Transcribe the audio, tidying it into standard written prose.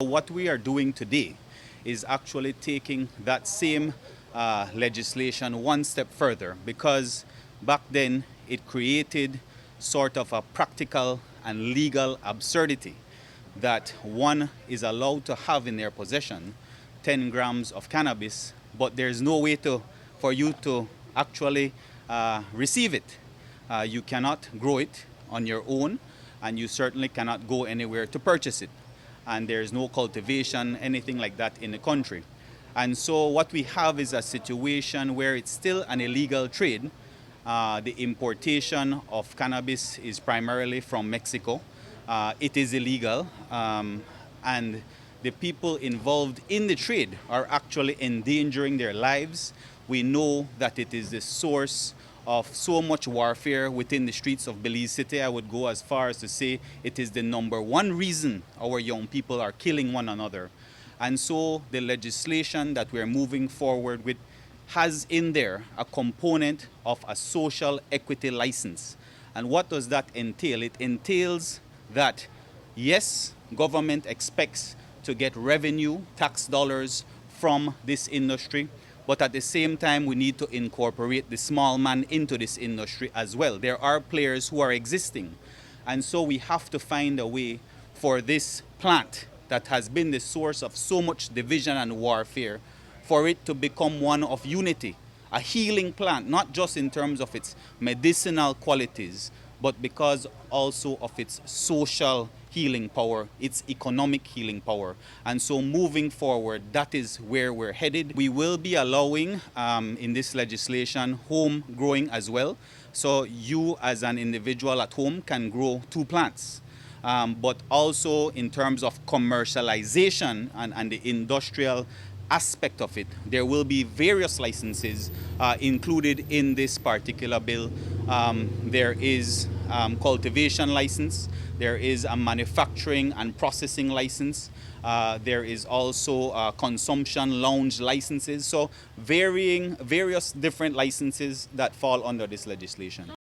what we are doing today is actually taking that same legislation one step further, because back then it created sort of a practical and legal absurdity that one is allowed to have in their possession 10 grams of cannabis, but there's no way for you to actually receive it. You cannot grow it on your own, and you certainly cannot go anywhere to purchase it. And there's no cultivation, anything like that in the country. And so what we have is a situation where it's still an illegal trade. The importation of cannabis is primarily from Mexico. It is illegal, and the people involved in the trade are actually endangering their lives. We know that it is the source of so much warfare within the streets of Belize City. I would go as far as to say it is the #1 reason our young people are killing one another. And so the legislation that we're moving forward with has in there a component of a social equity license. And what does that entail? It entails that, yes, government expects to get revenue, tax dollars from this industry, but at the same time we need to incorporate the small man into this industry as well. There are players who are existing, and so we have to find a way for this plant that has been the source of so much division and warfare, for it to become one of unity, a healing plant, not just in terms of its medicinal qualities, but because also of its social healing power, its economic healing power. And so moving forward, that is where we're headed. We will be allowing in this legislation home growing as well. So you as an individual at home can grow 2 plants. But also in terms of commercialization and the industrial aspect of it, there will be various licenses included in this particular bill. There is cultivation license, there is a manufacturing and processing license, there is also consumption lounge licenses, so various different licenses that fall under this legislation.